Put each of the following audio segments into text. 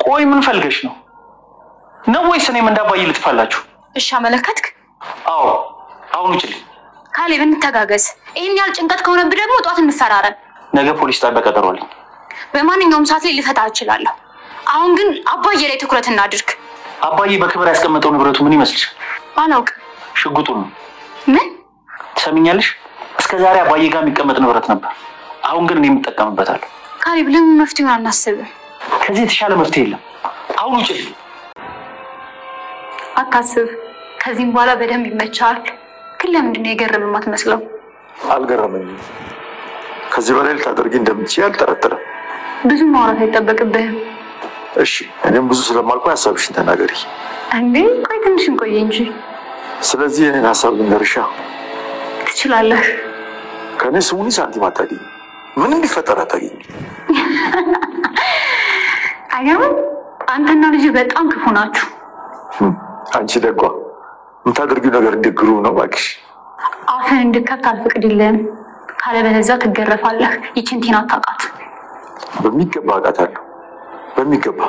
ቆይ ምን ፈልገሽ ነው? ነው ወይስ እኔም እንዳባዬ ልትፋላችሁ? እሺ አመለከትክ? አዎ አሁን ውጪልኝ። ካሌብ እንተጋገዝ። ይሄን ያህል ጭንቀት ከሆነብህ ደግሞ ጧት እንፈራረን። ነገ ፖሊስ ጣቢያ ቀጠሮ አለኝ። በማንኛውም ሰዓት ላይ ልፈታ እችላለሁ። አሁን ግን አባዬ ላይ ትኩረት እናድርግ። አባዬ በክብር ያስቀመጠው ንብረቱ ምን ይመስልሻል? አላውቅም። ሽጉጡ ነው። ምን ትሰሚኛለሽ? እስከዛሬ አባዬ ጋር የሚቀመጥ ንብረት ነበር። አሁን ግን እኔ የምጠቀምበታለሁ። ካሌብ ለምን መፍትሄውን አናስብም? ከዚህ የተሻለ መፍትሄ የለም። አሁን ውጪልኝ። አታስብ። ከዚህም በኋላ በደንብ ይመቻል። ግን ለምንድን ነው የገረመ የማትመስለው? አልገረመኝም። ከዚህ በላይ ልታደርጊ እንደምትችይ አልጠረጠረም። ብዙ ማውራት አይጠበቅብህም። እሺ እኔም ብዙ ስለማልኩ ሐሳብሽን ተናገሪ። እንዴ ቆይ ትንሽ እንቆይ እንጂ። ስለዚህ እኔን ሐሳብ ልንገርሻ። ትችላለህ። ከኔ ስሙኒ ሳንቲም አታገኝ። ምንም ቢፈጠር አታገኝ። አይገርምም? አንተና ልጅ በጣም ክፉ ናችሁ። አንቺ ደጓ የምታደርጊው ነገር እንድግሩ ነው እባክሽ። አፍን እንድከፍት አልፈቅድልህም። ካለበለዚያ ትገረፋለህ። ይችን ቲና አታውቃት። በሚገባ አውቃታለሁ። በሚገባ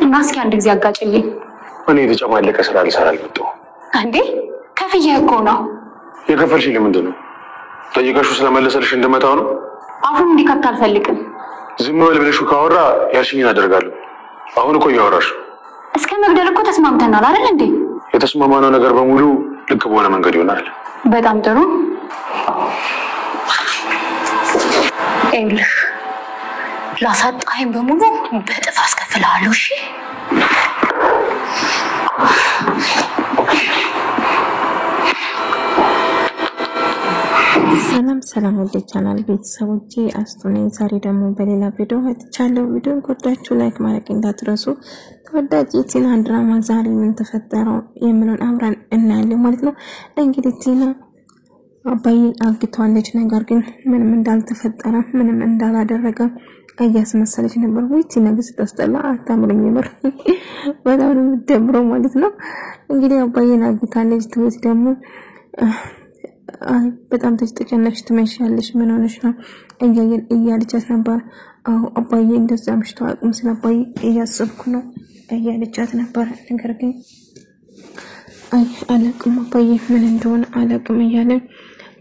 እና እስኪ አንድ ጊዜ አጋጭልኝ። እኔ የተጨማለቀ ስራ ልሰራ አልመጣሁም። እንዴ ከፍዬ እኮ ነው። የከፈልሽኝ ለምንድን ነው? ጠይቀሽው ስለመለሰልሽ እንድመታው ነው? አፉን እንዲከፍት አልፈልግም። ዝም በል ብለሽው ካወራ ያልሽኝን አደርጋለሁ። አሁን እኮ እያወራሽ እስከ መግደል እኮ ተስማምተናል አይደል እንዴ? የተስማማነው ነገር በሙሉ ልክ በሆነ መንገድ ይሆናል። በጣም ጥሩ። ኤልህ ላሳጣኸኝ በሙሉ በጥፍ አስከፍልሃለሁ። እሺ ሰላም ወደ ቻናል ቤተሰቦቼ አስቱነኝ። ዛሬ ደግሞ በሌላ ቪዲዮ መጥቻለሁ። ቪዲዮን ከወዳችሁ ላይክ ማድረግ እንዳትረሱ። ተወዳጅ የቲና ድራማ ዛሬ ምን ተፈጠረው የምለውን አብረን እናያለን ማለት ነው። እንግዲህ ቲና አባዬን አግቷለች፣ ነገር ግን ምንም እንዳልተፈጠረ ምንም እንዳላደረገ እያስመሰለች ነበር። ወይ ቲና ግን ስታስጠላ አታምሩኝ ነበር። በጣም ነው የምትደምረው ማለት ነው። እንግዲህ አባዬን አግታለች። ትሁት ደግሞ በጣም ተጨነቅሽ ትመሻለሽ፣ ምን ሆነሽ ነው እያለቻት ነበር። አዎ አባዬ እንደዛ ምሽቶ አቅም ስለ አባዬ እያሰብኩ ነው እያለቻት ነበር። ነገር ግን አላቅም አባዬ ምን እንደሆነ አላቅም እያለ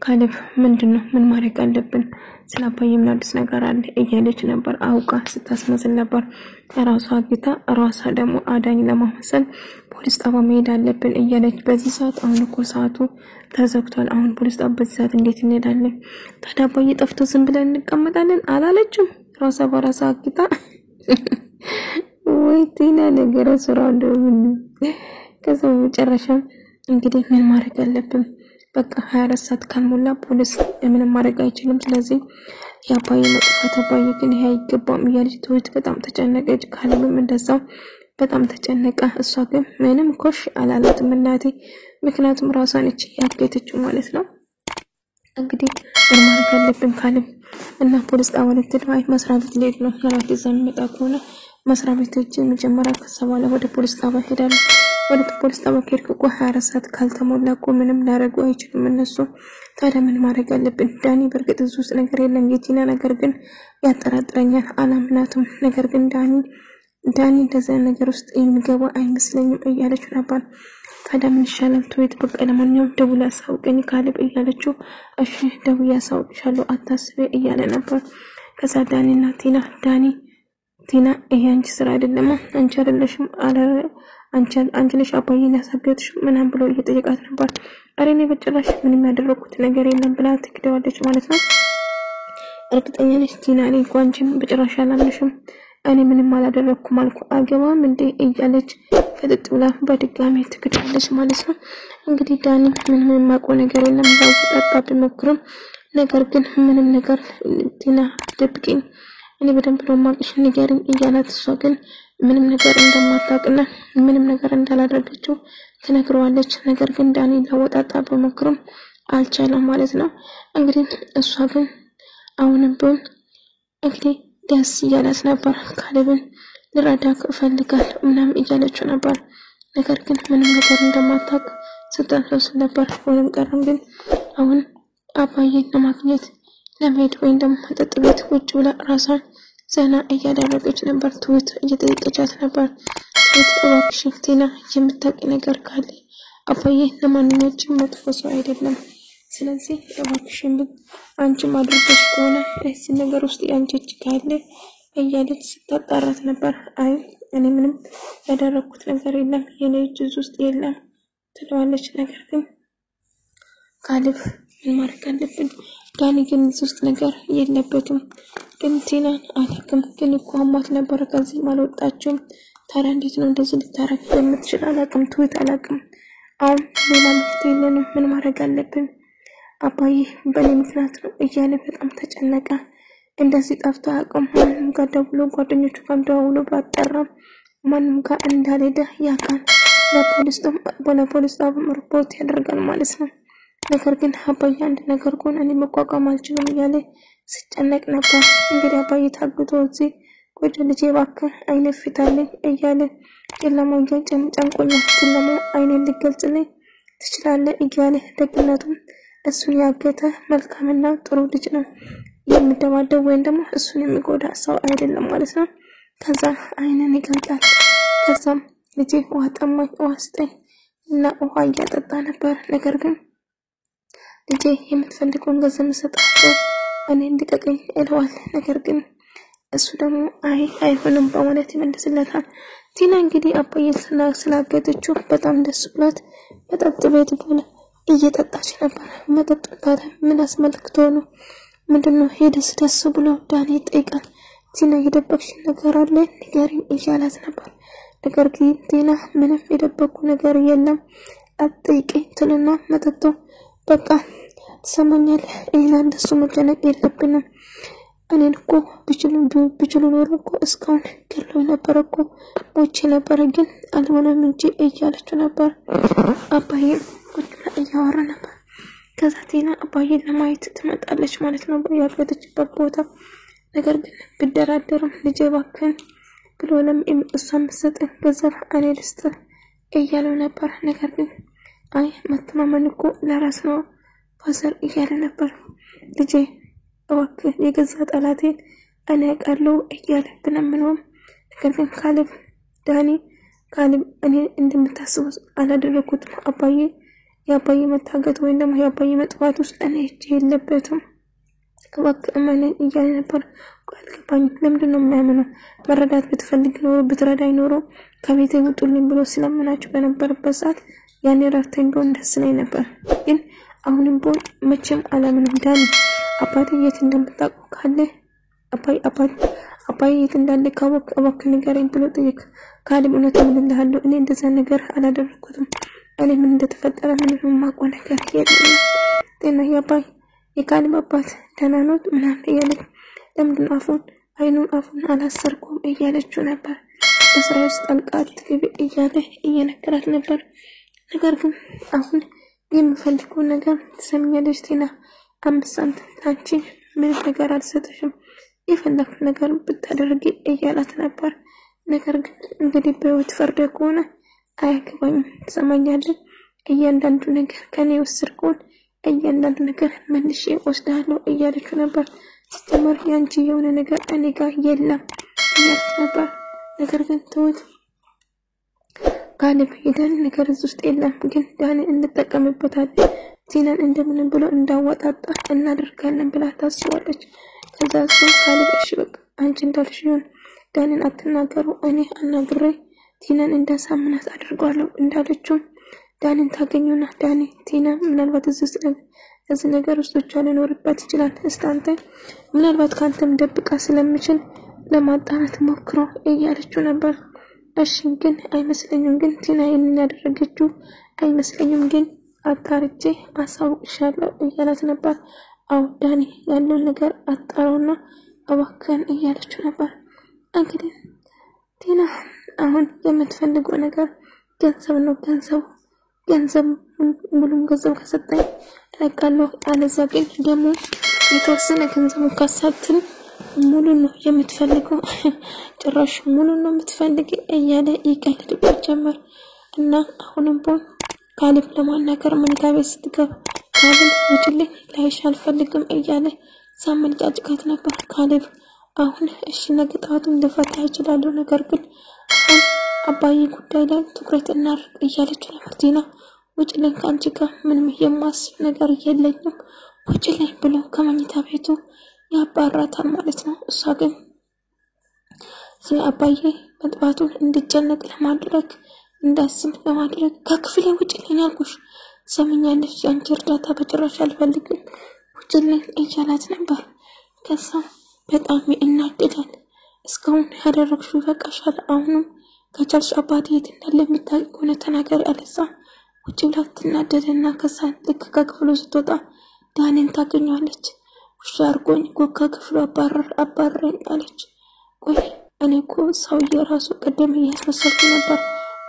ካሌብ ምንድነው ምን ማድረግ አለብን ስለ አባዬ ምን አዲስ ነገር አለ እያለች ነበር። አውቃ ስታስመስል ነበር። ራሷ አግታ ራሷ ደግሞ አዳኝ ለማመሰል ፖሊስ ጣቢያ መሄድ አለብን እያለች በዚህ ሰዓት አሁን እኮ ሰዓቱ ተዘግቷል። አሁን ፖሊስ ጣቢያ በዚህ ሰዓት እንዴት እንሄዳለን? ታዲያ አባዬ ጠፍቶ ዝም ብለን እንቀመጣለን አላለችም? ራሷ በራሷ አግታ ወይ ቲና ነገር ስራው እንደምን ከዛው መጨረሻ እንግዲህ ምን ማድረግ አለብን? በቃ 24 ሰዓት ካልሞላ ፖሊስ ምንም ማድረግ አይችልም። ስለዚህ ያባዬ መጥፋት አባዬ ግን ይሄ አይገባም እያለች ትሁት በጣም ተጨነቀች። ካሌብም እንደዛው በጣም ተጨነቀ። እሷ ግን ምንም ኮሽ አላላትም እናቴ፣ ምክንያቱም ራሷን እቺ ያገተችው ማለት ነው። እንግዲህ ምን ማድረግ አለብን ካሌብ እና ፖሊስ ጣቢያ ልትሄድ መስሪያ ቤት ልሄድ ነው። ለራሴ የሚመጣ ከሆነ መስሪያ ቤቶችን መጀመሪያ ከሰባለ ወደ ፖሊስ ጣቢያ ሄዳለሁ። ወደ ፖሊስ ጣቢያ ከሄድኩ እኮ 24 ሰዓት ካልተሞላ እኮ ምንም ላደርጉ አይችሉም እነሱ። ታዲያ ምን ማድረግ አለብን? ዳኒ በርግጥ እዚህ ውስጥ ነገር የለም የቲና ነገር ግን ያጠራጥረኛል፣ አላምናትም። ነገር ግን ዳኒ እንደዛ ነገር ውስጥ የሚገባ አይመስለኝም እያለች ነበር። ታዲያ ምን ይሻላል? ትሁት በቃ ለማንኛውም ደውላ አሳውቀኝ ካሌብ እያለችው እሺ ደውዬ አሳውቅሻለሁ አታስቢ እያለ ነበር። ከዛ ዳኒና ቲና ይሄ አንቺ ስራ አይደለም አንቺ አይደለሽም አንቺ ነሽ አባዬን ያሳገትሽ ምናምን ብሎ እየጠየቃት ነበር። አሬኔ በጭራሽ ምንም ያደረኩት ነገር የለም ብላ ትክደዋለች ማለት ነው። እርግጠኛ ነሽ ቲና? እኔ እንኳን አንቺን በጭራሽ አላምንሽም፣ እኔ ምንም አላደረኩም አልኩ አገባም እንዴ እያለች ፍጥጥ ብላ በድጋሚ ትክዳለች ማለት ነው። እንግዲህ ዳኒ ምንም የማውቀው ነገር የለም ብለው ተጣጣ ቢሞክርም ነገር ግን ምንም ነገር ቲና ደብቂኝ እኔ በደንብ ነው ማቅሽ ንገሪኝ እያላት እሷ ግን ምንም ነገር እንደማታውቅና ምንም ነገር እንዳላደረገችው ትነግረዋለች። ነገር ግን ዳኒ ለወጣጣ በመክረም አልቻለም ማለት ነው። እንግዲህ እሷ ግን አሁንም ቢሆን እንግዲህ ደስ እያላት ነበር። ካሌብን ልረዳክ እፈልጋለሁ ምናምን እያለችው ነበር። ነገር ግን ምንም ነገር እንደማታውቅ ስታስመስል ነበር። ወይም ቀረም ግን አሁን አባዬን ለማግኘት ለመሄድ ወይም ደግሞ መጠጥ ቤት ቁጭ ብላ ራሷን ዘና እያደረገች ነበር። ትሁት እየጠየቀቻት ነበር። ትሁት እባክሽ ቲና የምታውቂ ነገር ካለ አባዬ ለማንኛችም መጥፎ ሰው አይደለም። ስለዚህ እባክሽን አንቺ ማድረግሽ ከሆነ እዚህ ነገር ውስጥ ያንቺ እጅ ካለ እያለች ስታጣራት ነበር። አይ እኔ ምንም ያደረኩት ነገር የለም የኔ እጅ ውስጥ የለም ትለዋለች። ነገር ግን ካሌብ ምን ማድረግ አለብን? ዳኒ ግን እዚህ ውስጥ ነገር የለበትም። ግን ቲናን አላውቅም፣ ግን እኮ አማት ነበር ከዚህ አልወጣችም። ታዲያ እንዴት ነው እንደዚህ ልታረግ የምትችል? አላውቅም ትሁት አላውቅም። አሁን ሌላ መፍትሄ የለንም። ምን ማድረግ አለብን? አባዬ በእኔ ምክንያት ነው እያለ በጣም ተጨነቀ። እንደዚህ ጠፍቶ አያውቅም። ማንም ጋር ደውሎ ጓደኞቹ ጋር ደውሎ ባጠራም ማንም ጋር እንዳልሄደ ያውቃል። ለፖሊስ ጣቢያ ሪፖርት ያደርጋል ማለት ነው። ነገር ግን አባዬ አንድ ነገር ከሆነ እኔ መቋቋም አልችልም እያለ ሲጨነቅ ነበር። እንግዲህ አባዬ ታግቶ እዚህ ቁጭ ልጄ እባክህ አይኔ ፍታልኝ እያለ ጨለማው ጨንቆኛል፣ ጨለማው አይኔን ልገልጽልኝ ትችላለህ እያለ ደግነቱም እሱን ያገተ መልካምና ጥሩ ልጅ ነው። የሚደባደብ ወይም ደግሞ እሱን የሚጎዳ ሰው አይደለም ማለት ነው። ከዛ አይነን ይገልጣል። ከዛም ልጄ ውሃ ጠማኝ ውሃ ስጠኝ እና ውሃ እያጠጣ ነበር። ነገር ግን ልጄ የምትፈልገውን ገንዘብ ሰጣቸው እኔ እንድቀቀኝ ይለዋል። ነገር ግን እሱ ደግሞ አይሆንም በማለት ይመልስለታል። ቲና እንግዲህ አባዬ ስላገተችው በጣም ደስ ብሏት መጠጥ ቤት ሆነ እየጠጣች ነበር። መጠጥ ታዲያ ምን አስመልክቶ ነው? ምንድነው? ደስ ብሎ ዳኒ ይጠይቃል። ቲና የደበቅሽ ነገር አለ ንገሪኝ እያላት ነበር። ነገር ግን ቲና ምንም የደበቁ ነገር የለም አትጠይቀኝ ትልና መጠጡ በቃ ትሰማኛለህ፣ ይሄን እንደሱ መጨነቅ የለብንም። እኔን እኮ ቢችሉ ኖሮ እኮ እስካሁን ገሎ ነበር እኮ ሞቼ ነበር፣ ግን አልሆነም እንጂ እያለችው ነበር። አባዬ ቁጭ ብላ እያወራ ነበር። ከዛ ቲና አባዬን ለማየት ትመጣለች ማለት ነው ያገተችበት ቦታ። ነገር ግን ብደራደርም ልጄ እባክህን ብሎ እሷም ሰጠኝ ገንዘብ እኔ ልስጥ እያለው ነበር። ነገር ግን አይ መተማመን እኮ ለራስ ነው ፋዘር እያለ ነበር። ልጄ እባክህ የገዛ ጠላቴን እኔ አውቃለሁ እያለ ብለምነውም ነገር ግን ካሌብ እኔ እንደምታስቡ አላደረኩትም። የአባዬ መታገት ወይም ደግሞ የአባዬ መጥፋት ውስጥ እኔ እጅ የለበትም እባክህ እመነኝ እያለ ነበር። አልገባኝም፣ ለምንድነው የማያምነው? መረዳት ብትፈልግ ኖሮ ብትረዳኝ ኖሮ ከቤቴ ውጡልኝ ብሎ ስለምናችሁ በነበረበት ሰዓት ያኔ ረድተኝ ቢሆን ደስ ይለኝ ነበር። ግን አሁንም ቢሆን መቼም አላምንም። ዳኒ አባቴ የት እንደምታውቀው ካለ አባዬ የት እንዳለ ካወቅ እባክህ ንገረኝ ብሎ ጠየቅ። ካሌብ እውነቱን እልሃለሁ እኔ እንደዛ ነገር አላደረኩትም። እኔ ምን እንደተፈጠረ ምንም የማውቀው ነገር የለም። ጤና የካሌብ አባት ደህና ነው ምናምን እያለ ለምንድነው አፉን አላሰርኩም እያለችው ነበር። በስራ ውስጥ ጣልቃ ትግቢ እያለ እየነገራት ነበር። ነገር ግን አሁን የምፈልገው ነገር ትሰሚኛለሽ ቲና፣ 5 ሳንቲም አንቺ ምንም ነገር አልሰጥሽም፣ የፈለግሽ ነገር ብታደርጊ እያላት ነበር። ነገር ግን እንግዲህ በህይወት ፈርደ ከሆነ አያገባኝም፣ ትሰማኛለህ? እያንዳንዱ ነገር ከኔ ወስድኩን እያንዳንዱ ነገር መልሼ ወስዳለሁ እያለችው ነበር። ሲጀመር ያንቺ የሆነ ነገር እኔ ጋር የለም እያለች ነበር። ነገር ግን ትሁት ካሌብ የዳኒ ነገር እዚህ ውስጥ የለም፣ ግን ዳኒ እንጠቀምበታለን፣ ቲናን እንደምንም ብሎ እንዳወጣጣ እናደርጋለን ብላ ታስባለች። ከዛ ካሌብ እሺ በቃ አንቺ እንዳልሽ ይሁን፣ ዳኒን አትናገሩ፣ እኔ አናግሬ ቲናን እንዳሳምናት አድርጓለሁ እንዳለችው ዳኒን ታገኙና ዳኒ ቲና ምናልባት እዚህ ነገር ውስጥ ብቻ ሊኖርባት ይችላል፣ እስታንተ ምናልባት ካንተም ደብቃ ስለምችል ለማጣራት ሞክሮ እያለችው ነበር። እሺ ግን አይመስለኝም፣ ግን ቲና ይሄንን ያደረገችው አይመስለኝም፣ ግን አጣርቼ አሳውቅሻለሁ እያላት ነበር። አው ዳኒ ያለው ነገር አጣራውና እባክህን እያለችው ነበር። እንግዲህ ቲና አሁን የምትፈልገው ነገር ገንዘብ ነው። ገንዘብ ሙሉም ገንዘብ ከሰጠኝ እለቃለሁ፣ አለዛ ግን ደግሞ የተወሰነ ገንዘብ ካሳትን ሙሉ ነው የምትፈልገው፣ ጭራሽ ሙሉ ነው የምትፈልጊ እያለ ይቀልድበት ጀመር። እና አሁንም ካሌብ ለማናገር መንጋቤ ስትገባ ካሌብ ውጭልኝ ላይሽ አልፈልግም እያለ ሳመልጫጭቃት ነበር። ካሌብ አሁን እሺ ነገ ጠዋቱን ልፈታ ይችላል ነገር ግን አሁን አባዬ ጉዳይ ላይ ትኩረት እናድርግ እያለች ነበር ቲና። ውጭልኝ ከአንቺ ጋር ምንም የማስብ ነገር የለኝም ውጭልኝ ብሎ ከመኝታ ቤቱ ያባራታል ማለት ነው። እሷ ግን ስለ አባዬ መጥፋቱን እንድጨነቅ ለማድረግ እንዳስብ ለማድረግ ከክፍሌ ውጭልኝ አልኩሽ ሰምኛለሽ ያንቺ እርዳታ በጭራሽ አልፈልግም ውጭልኝ እያላት ነበር። ከዛ በጣም ይናደዳል። እስካሁን ያደረግሽው ይበቃሻል አሁንም ከቻልሽ አባቴ የት እንዳለ የምታውቂ ከሆነ ተናገሪ አለዛ ውጭ ብላ ትናደድና ከዛ ልክ ከክፍሉ ስትወጣ ዳንን ታገኘዋለች። ውሻ አርጎኝ ጎካ ክፍሉ አባረረኝ አለች። ቆይ እኔ እኮ ሰውዬ ራሱ ቀደም እያስመሰልኩ ነበር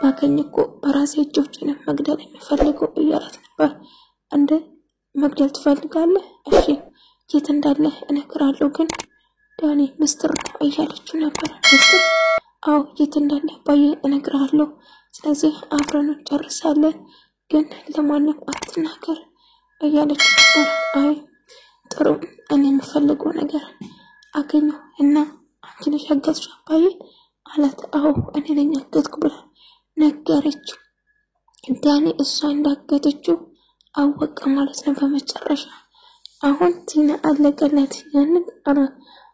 ባገኝ እኮ በራሴ እጆቼን መግደል የሚፈልገው እያላት ነበር። እንደ መግደል ትፈልጋለህ? እሺ የት እንዳለ እነግራለሁ ግን ዳኒ ምስጢር ነው እያለችው ነበር። ምስጢር? አዎ የት እንዳለ አባዬ እነግራለሁ ስለዚህ አብረን እንጨርሳለን ግን ለማንም አትናገር እያለችው ነበር። አይ ጥሩ እኔ የምፈልገው ነገር አገኘሁ እና አንቺ ነሽ ያገዝሽው አባዬ አላት። አዎ እኔ ነኝ ያገዝኩ ብላ ነገረችው። ዳኒ እሷ እንዳገተችው አወቀ ማለት ነው በመጨረሻ። አሁን ቲና አለቀላት። ያንን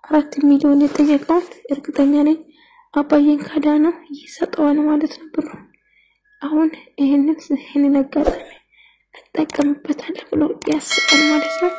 4 ሚሊዮን የጠየቀውን እርግጠኛ ነኝ አባዬን ካዳነው ይሰጠዋል ማለት ነው ብሩ። አሁን ይሄንን አጋጣሚ እጠቀምበታለሁ ብሎ ያስባል ማለት ነው።